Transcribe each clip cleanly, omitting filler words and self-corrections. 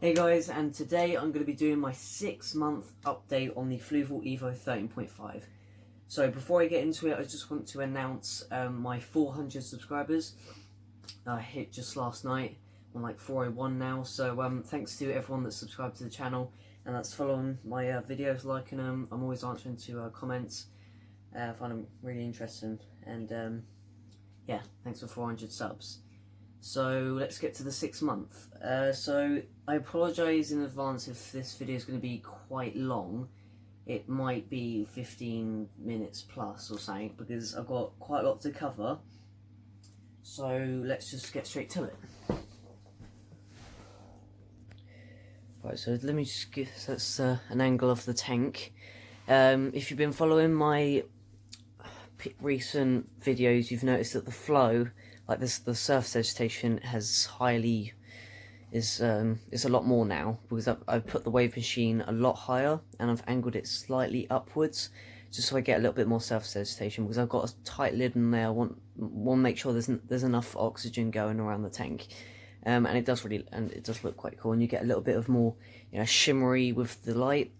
Hey guys, and today I'm going to be doing my 6-month update on the Fluval Evo 13.5. So before I get into it, I just want to announce my 400 subscribers. I hit just last night. I'm like 401 now, so thanks to everyone that's subscribed to the channel and that's following my videos, liking them. I'm always answering to comments. I find them really interesting, and yeah, thanks for 400 subs. So let's get to the 6 month. So I apologise in advance if this video is going to be quite long. It might be 15 minutes plus or something because I've got quite a lot to cover. So let's just get straight to it. Right, so let me just give that's an angle of the tank. If you've been following my recent videos, you've noticed that the flow, like this, the surface vegetation is a lot more now because I've put the wave machine a lot higher and I've angled it slightly upwards just so I get a little bit more surface vegetation because I've got a tight lid in there. I want to make sure there's enough oxygen going around the tank, and it does look quite cool, and you get a little bit of more, shimmery with the light.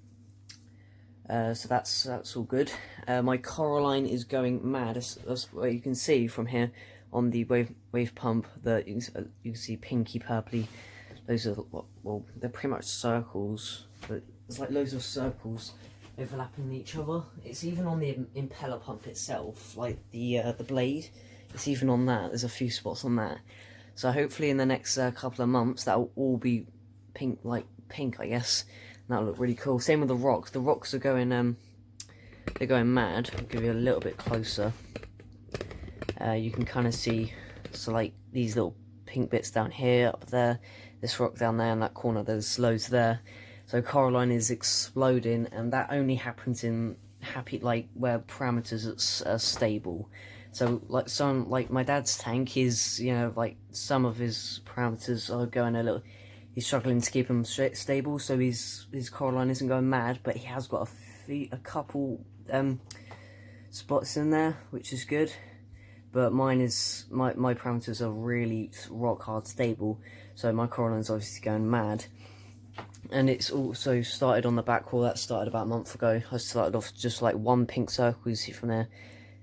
So that's all good. My coraline is going mad. That's what you can see from here on the wave pump. That you can see pinky purpley. Those are, well, they're pretty much circles, but there's like loads of circles overlapping each other. It's even on the impeller pump itself, like the blade. It's even on that. There's a few spots on that. So hopefully in the next couple of months that'll all be pink, I guess. That'll look really cool. Same with the rocks. The rocks are going they're going mad. I'll give you a little bit closer. You can kind of see, so like these little pink bits down here, up there, this rock down there, in that corner, there's loads there. So coraline is exploding, and that only happens in where parameters are stable. So like my dad's tank is, like some of his parameters are going a little. He's struggling to keep them stable, so his coraline isn't going mad, but he has got a couple spots in there, which is good. But mine is my parameters are really rock hard stable, so my coraline's obviously going mad. And it's also started on the back wall. That started about a month ago. I started off just like one pink circle. You see from there,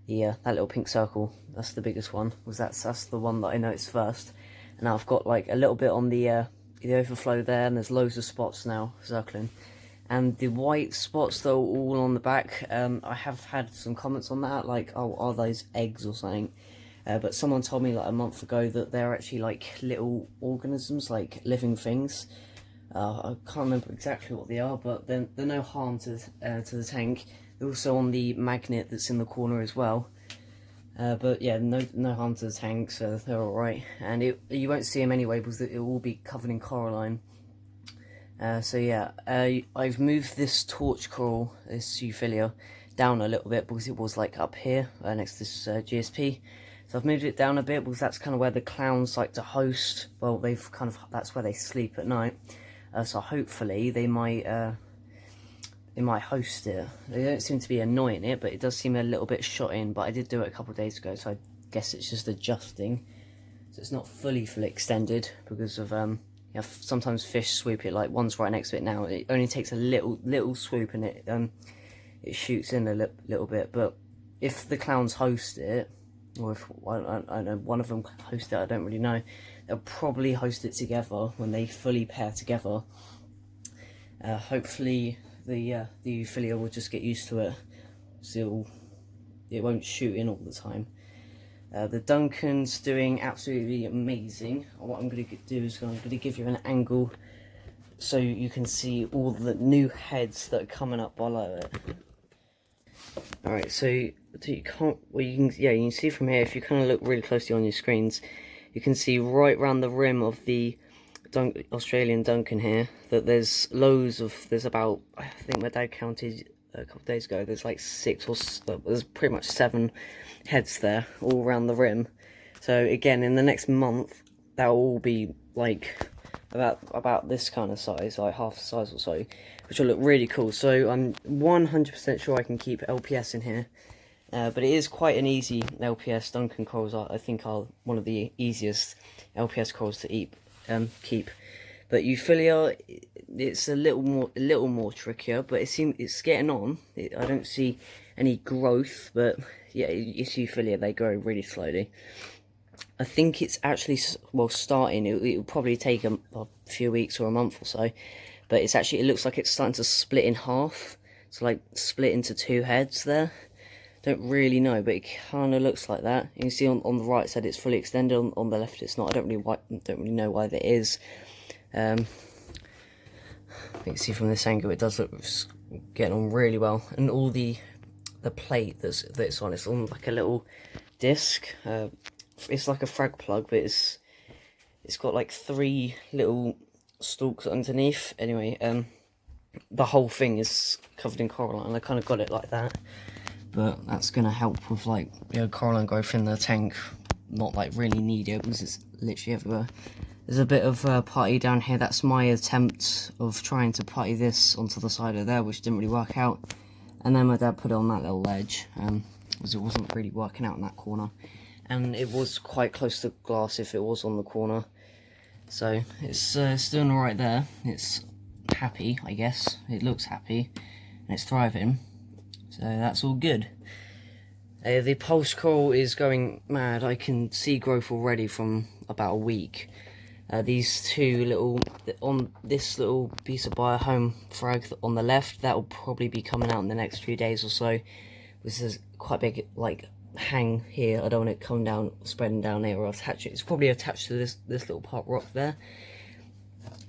that little pink circle. That's the biggest one. That's the one that I noticed first. And now I've got like a little bit on the overflow there, and there's loads of spots now circling. And the white spots though, all on the back, I have had some comments on that, like, oh, are those eggs or something? But someone told me like a month ago that they're actually like little organisms, like living things. I can't remember exactly what they are, but they're no harm to the tank. They're also on the magnet that's in the corner as well. But yeah, no harm to the tank, so they're alright. And you won't see them anyway because it will all be covered in coraline. So yeah, I've moved this torch coral, this Euphilia, down a little bit because it was like up here next to this GSP. So I've moved it down a bit because that's kind of where the clowns like to host. Well, that's where they sleep at night. So hopefully they might host it. They don't seem to be annoying it, but it does seem a little bit shot in. But I did do it a couple of days ago, so I guess it's just adjusting. So it's not fully extended because of sometimes fish swoop it. Like one's right next to it now. It only takes a little swoop and it shoots in a little bit. But if the clowns host it, or if I know one of them host it, I don't really know. They'll probably host it together when they fully pair together. Hopefully the Euphilia will just get used to it, so it won't shoot in all the time. The Duncan's doing absolutely amazing. What I'm going to do is I'm going to give you an angle so you can see all the new heads that are coming up below it. Alright, so you can see from here, if you kind of look really closely on your screens, you can see right round the rim of the Australian Duncan here that there's about, I think my dad counted a couple of days ago, there's like there's pretty much 7 heads there all around the rim. So again, in the next month that will all be like about this kind of size, like half the size or so, which will look really cool. So I'm 100% sure I can keep LPS in here, but it is quite an easy LPS. Duncan corals I think are one of the easiest LPS corals to keep, But Euphilia, it's a little more trickier, but it's getting on. I don't see any growth, but yeah, it's Euphilia. They grow really slowly. I think it's actually, well, starting. It'll probably take a few weeks or a month or so, but it looks like it's starting to split in half. So like split into two heads there. Don't really know, but it kind of looks like that. You can see on the right side it's fully extended. On the left it's not. I don't really know why that is. You can see from this angle it does look getting on really well, and all the plate that's on, it's on like a little disc. It's like a frag plug, but it's got like 3 little stalks underneath. Anyway, the whole thing is covered in coraline, and I kind of got it like that. But that's going to help with like, you know, coraline growth in the tank. Not like really needy because it's literally everywhere. There's a bit of putty down here. That's my attempt of trying to putty this onto the side of there, which didn't really work out. And then my dad put it on that little ledge, because it wasn't really working out in that corner. And it was quite close to glass if it was on the corner. So it's doing alright there. It's happy, I guess. It looks happy, and it's thriving. So that's all good. The pulse coral is going mad. I can see growth already from about a week. These two little, on this little piece of biohome frag on the left, that will probably be coming out in the next few days or so. This is quite big, like, hang here. I don't want it coming down, spreading down here, or attach it. It's probably attached to this little part rock there.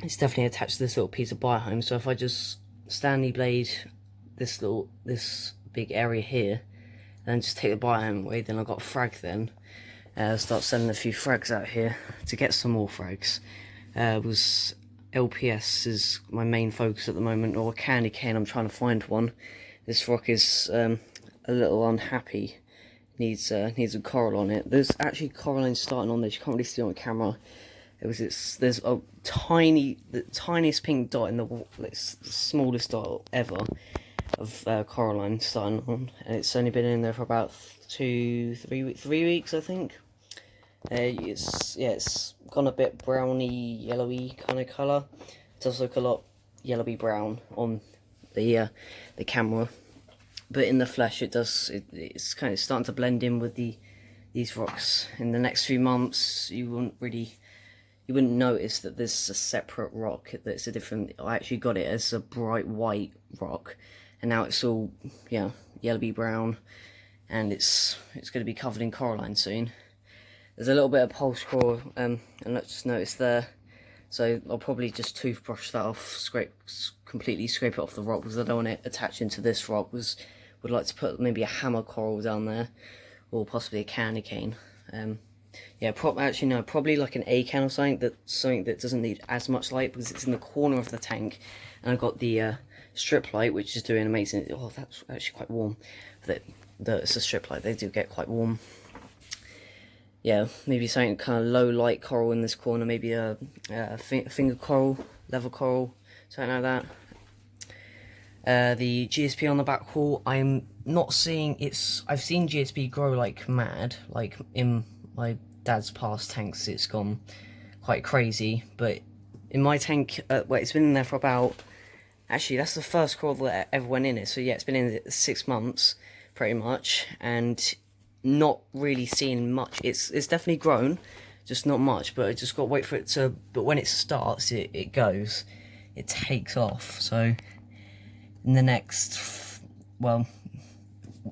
It's definitely attached to this little piece of biohome. So if I just Stanley blade this big area here, and just take the biome away, then I've got a frag then. Start sending a few frags out here to get some more frags. Was LPS is my main focus at the moment, or a candy cane. I'm trying to find one. This rock is a little unhappy. Needs a coral on it. There's actually coraline starting on this. You can't really see it on camera. There's a the tiniest pink dot in the smallest dot ever of coraline starting on, and it's only been in there for about 3 weeks, I think. It's gone a bit browny, yellowy kind of colour. It does look a lot yellowy brown on the camera, but in the flesh it's kind of starting to blend in with these rocks. In the next few months, you wouldn't notice that there's a separate rock. That's a different. I actually got it as a bright white rock, and now it's all, yeah, yellowy brown, and it's going to be covered in coraline soon. There's a little bit of pulse coral, and let's just notice there. So I'll probably just toothbrush that off, completely scrape it off the rock, because I don't want it attaching to this rock. Would like to put maybe a hammer coral down there, or possibly a candy cane. Yeah, probably like an acan or something that doesn't need as much light, because it's in the corner of the tank, and I've got the strip light, which is doing amazing. Oh, that's actually quite warm. It's a strip light. They do get quite warm. Yeah, maybe something kind of low light coral in this corner. Maybe a finger coral, leather coral, something like that. The GSP on the back wall, I'm not seeing I've seen GSP grow like mad, like in my dad's past tanks. It's gone quite crazy, but in my tank, it's been in there for about. Actually, that's the first coral that ever went in it. So yeah, it's been in it 6 months, pretty much, and not really seeing much. It's definitely grown, just not much. But I just got to wait for it to. But when it starts, it goes, it takes off. So in the next, well,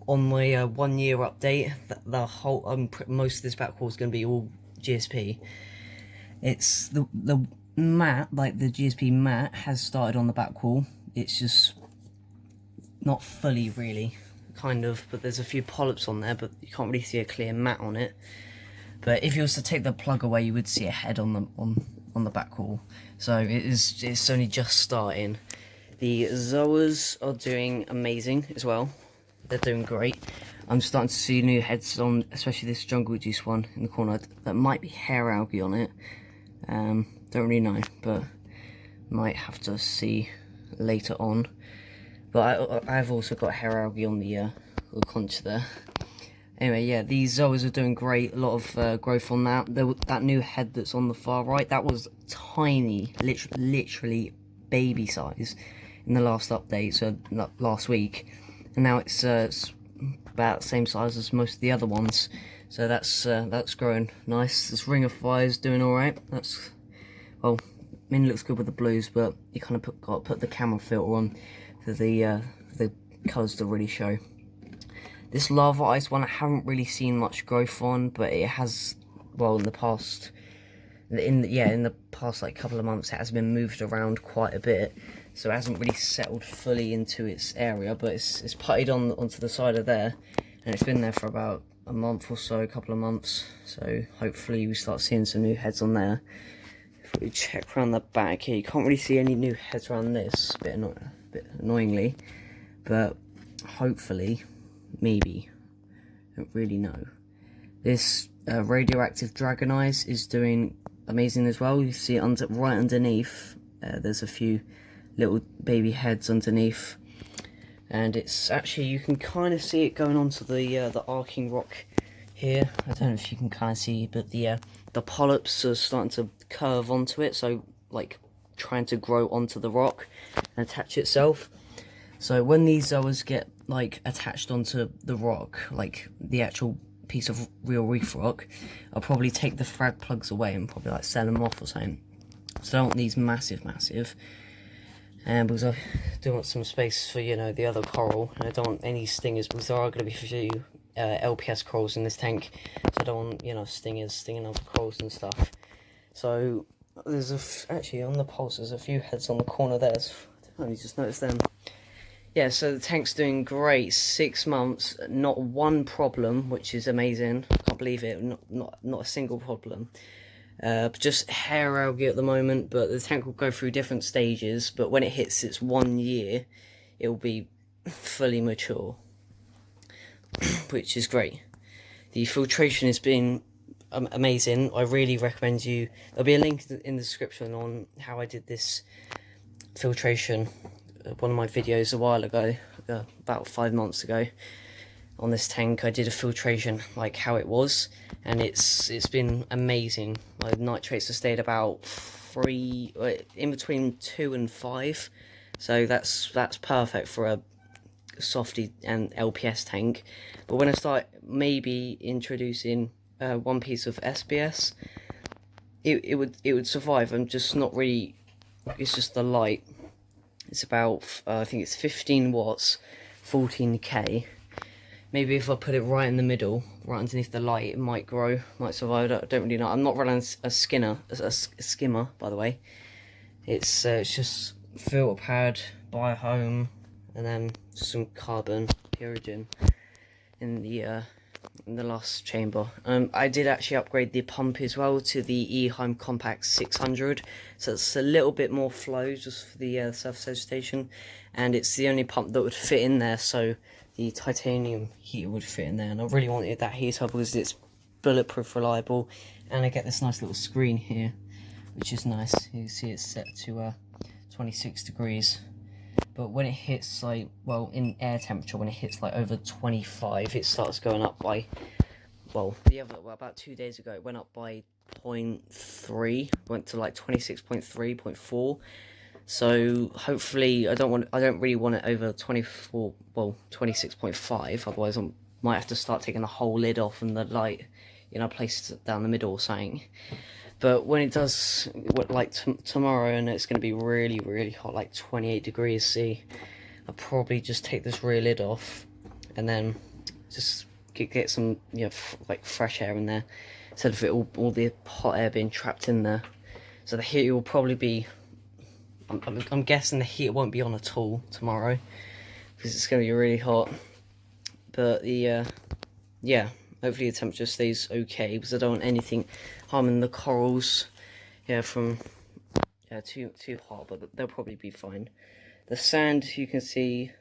on my 1 year update, the whole most of this back wall is going to be all GSP. It's the mat, like the GSP mat, has started on the back wall. It's just not fully, really, kind of, but there's a few polyps on there, but you can't really see a clear mat on it. But if you was to take the plug away, you would see a head on the back wall. So it's only just starting. The zoas are doing amazing as well. They're doing great. I'm starting to see new heads on, especially this jungle juice one in the corner. That might be hair algae on it. Don't really know, but might have to see later on. But I've also got hair algae on the little conch there. Anyway, yeah, these zoas are doing great. A lot of growth on that. That new head that's on the far right, that was tiny, literally baby size in the last update, so last week, and now it's about the same size as most of the other ones. So that's growing nice. This ring of fire's doing all right. That's, well, I mean, it looks good with the blues, but you kind of got to put the camera filter on for the colours to really show. This lava ice one I haven't really seen much growth on, but it has, well, in the past like couple of months, it has been moved around quite a bit, so it hasn't really settled fully into its area, but it's putted onto the side of there, and it's been there for about a month or so, a couple of months, so hopefully we start seeing some new heads on there. If we check around the back here, you can't really see any new heads around this, a bit annoyingly, but hopefully, maybe, don't really know. This radioactive dragon eyes is doing amazing as well. You see it right underneath, there's a few little baby heads underneath, and it's actually, you can kind of see it going onto the arcing rock here. I don't know if you can kind of see, but the polyps are starting to curve onto it, so like trying to grow onto the rock and attach itself. So when these zoas get like attached onto the rock, like the actual piece of real reef rock, I'll probably take the frag plugs away and probably like sell them off or something. So I don't want these massive, because I do want some space for, you know, the other coral, and I don't want any stingers, because there are going to be a few LPS corals in this tank, so I don't want, you know, stingers stinging other corals and stuff. So there's actually on the pulse there's a few heads on the corner there. I only just noticed them. Yeah, so the tank's doing great. 6 months, not one problem, which is amazing. I can't believe it. Not a single problem. Just hair algae at the moment, but the tank will go through different stages. But when it hits its 1 year, it will be fully mature, which is great. The filtration has been amazing. I really recommend you. There'll be a link in the description on how I did this filtration. One of my videos a while ago, about 5 months ago, on this tank, I did a filtration like how it was, and it's been amazing. My nitrates have stayed about 3, in between 2 and 5, so that's perfect for a softy and LPS tank. But when I start maybe introducing one piece of SBS, it would survive. I'm just not really. It's just the light. It's about, I think it's 15 watts, 14k. Maybe if I put it right in the middle, right underneath the light, it might grow, might survive. I don't really know. I'm not running a skimmer, by the way. It's just filter pad, biohome, and then some carbon purigen in the last chamber. I did actually upgrade the pump as well to the Eheim Compact 600, so it's a little bit more flow just for the surface vegetation, and it's the only pump that would fit in there, so the titanium heater would fit in there, and I really wanted that heater because it's bulletproof reliable, and I get this nice little screen here, which is nice. You can see it's set to 26 degrees. But when it hits, like, well, in air temperature, when it hits like over 25, it starts going up by, well, about 2 days ago, it went up by 0.3, went to like 26.3, 0.4. So hopefully, I don't really want it over 24, well, 26.5. Otherwise, I might have to start taking the whole lid off and the light, you know, place it down the middle or something. But when it does, like tomorrow, and it's going to be really, really hot, like 28 degrees C, I'll probably just take this rear lid off, and then just get some, you know, like fresh air in there, instead of it all the hot air being trapped in there. So the heater will probably be, I'm guessing the heater won't be on at all tomorrow, because it's going to be really hot. But the, yeah, hopefully the temperature stays okay, because I don't want anything harming the corals, yeah, from too hot, but they'll probably be fine. The sand, you can see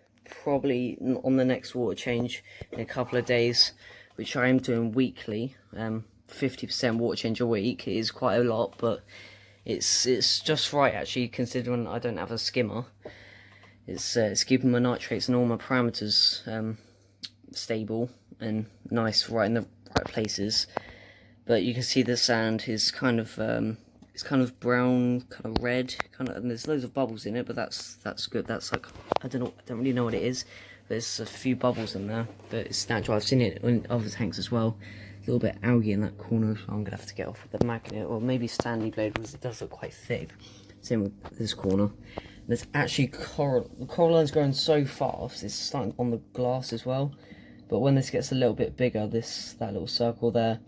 probably on the next water change in a couple of days, which I am doing weekly. 50% water change a week. It is quite a lot, but it's just right actually, considering I don't have a skimmer. It's keeping my nitrates and all my parameters stable, and nice right in the right places. But you can see the sand is kind of it's kind of brown, kind of red, kind of, and there's loads of bubbles in it. But that's good. That's like, I don't really know what it is. There's a few bubbles in there, but it's natural. I've seen it in other tanks as well. A little bit algae in that corner, so I'm gonna have to get off with the magnet, or maybe Stanley blade, because it does look quite thick. Same with this corner. There's actually the coraline's growing so fast, it's starting on the glass as well. But when this gets a little bit bigger, that little circle there,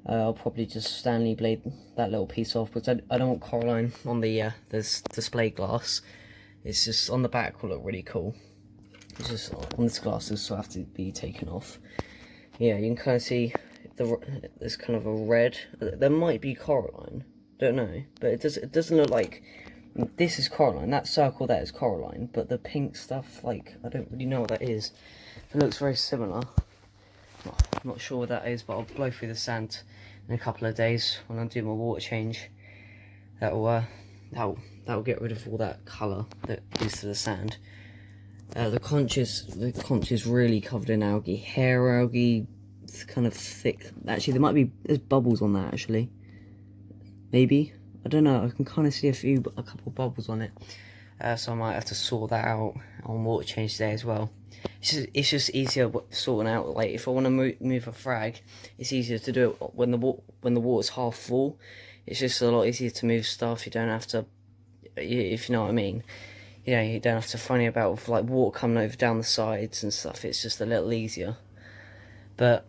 I'll probably just Stanley blade that little piece off, because I don't want coraline on the this display glass. It's just on the back will look really cool. It's just on this glass, this will have to be taken off. Yeah, you can kind of see there's kind of a red. There might be coraline, don't know, but it doesn't look like. This is coraline. That circle there is coraline, but the pink stuff, like, I don't really know what that is. It looks very similar. I'm not sure what that is, but I'll blow through the sand in a couple of days when I do my water change. That'll get rid of all that colour that is to the sand. The conch is really covered in algae, hair algae. It's kind of thick. Actually, there's bubbles on that. Actually, maybe, I don't know. I can kind of see a couple bubbles on it. So I might have to sort that out on water change today as well. It's just easier sorting out. Like, if I want to move a frag, it's easier to do it when the water's half full. It's just a lot easier to move stuff. You don't have to, if you know what I mean. You know, you don't have to funny about with, like, water coming over down the sides and stuff. It's just a little easier. But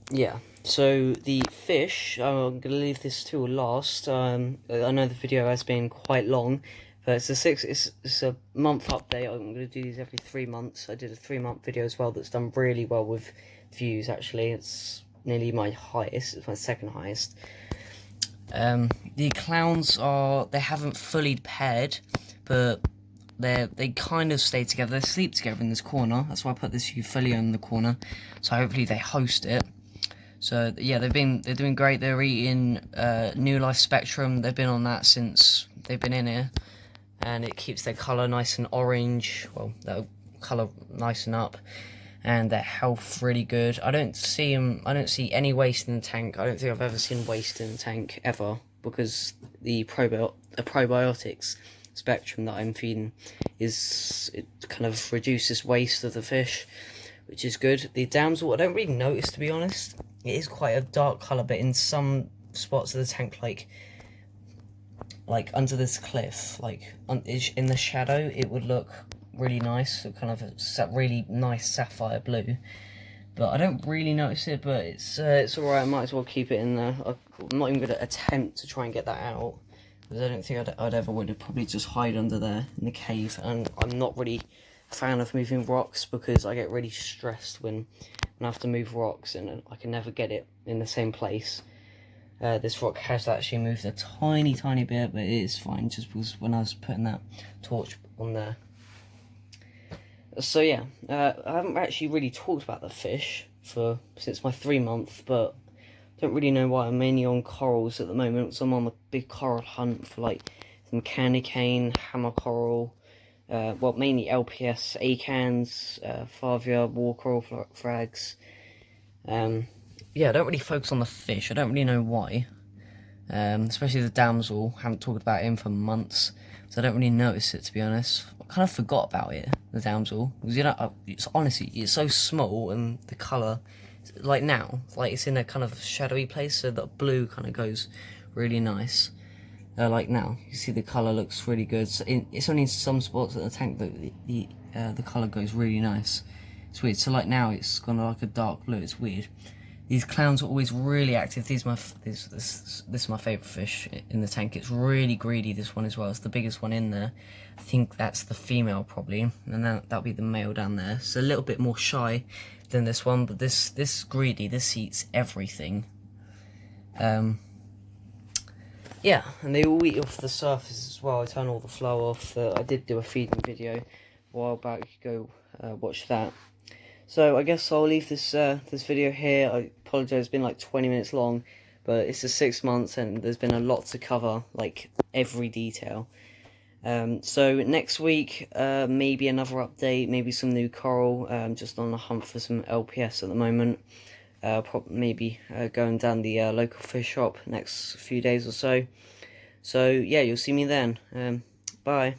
yeah. So the fish, I'm gonna leave this till last. I know the video has been quite long, but it's a month update. I'm gonna do these every 3 months. I did a 3-month video as well that's done really well with views. Actually, it's nearly my highest. It's my second highest. The clowns they haven't fully paired, but they kind of stay together. They sleep together in this corner. That's why I put this euphyllia in the corner. So hopefully they host it. So yeah, they're doing great. They're eating New Life Spectrum. They've been on that since they've been in here, and it keeps their colour nice and orange. Well, their colour nice and up, and their health really good. I don't see any waste in the tank. I don't think I've ever seen waste in the tank ever, because the probiotics spectrum that I'm feeding it kind of reduces waste of the fish, which is good. The damsel, I don't really notice, to be honest. It is quite a dark colour, but in some spots of the tank, like under this cliff, like in the shadow, it would look really nice. So kind of a really nice sapphire blue. But I don't really notice it, but it's alright. I might as well keep it in there. I'm not even going to attempt to try and get that out, because I don't think I'd ever would. I'd probably just hide under there in the cave, and I'm not really a fan of moving rocks, because I get really stressed when I have to move rocks and I can never get it in the same place. This rock has actually moved a tiny bit, but it is fine, just because when I was putting that torch on there. So yeah, I haven't actually really talked about the fish since my 3-month, but don't really know why. I'm mainly on corals at the moment, so I'm on a big coral hunt for like some candy cane, hammer coral, well, mainly LPS, acans, Favia, war coral frags. Yeah, I don't really focus on the fish. I don't really know why. Especially the damsel. I haven't talked about him for months, so I don't really notice it, to be honest. I kind of forgot about it, the damsel, because, you know, it's so small, and the colour, like now, like it's in a kind of shadowy place, so that blue kind of goes really nice. Like now, you see the colour looks really good. So it's only in some spots in the tank that the colour goes really nice. It's weird. So like now, it's gone like a dark blue. It's weird. These clowns are always really active. This is my favourite fish in the tank. It's really greedy, this one as well. It's the biggest one in there. I think that's the female probably, and then that'll be the male down there. It's a little bit more shy than this one, but this greedy. This eats everything. Yeah, and they all eat off the surface as well. I turn all the flow off. I did do a feeding video a while back. Go watch that. So I guess I'll leave this video here. I apologise, it's been like 20 minutes long, but it's the 6 months and there's been a lot to cover, like every detail. So next week, maybe another update, maybe some new coral. Just on the hunt for some LPS at the moment. Maybe going down the local fish shop next few days or so. So yeah, you'll see me then. Bye.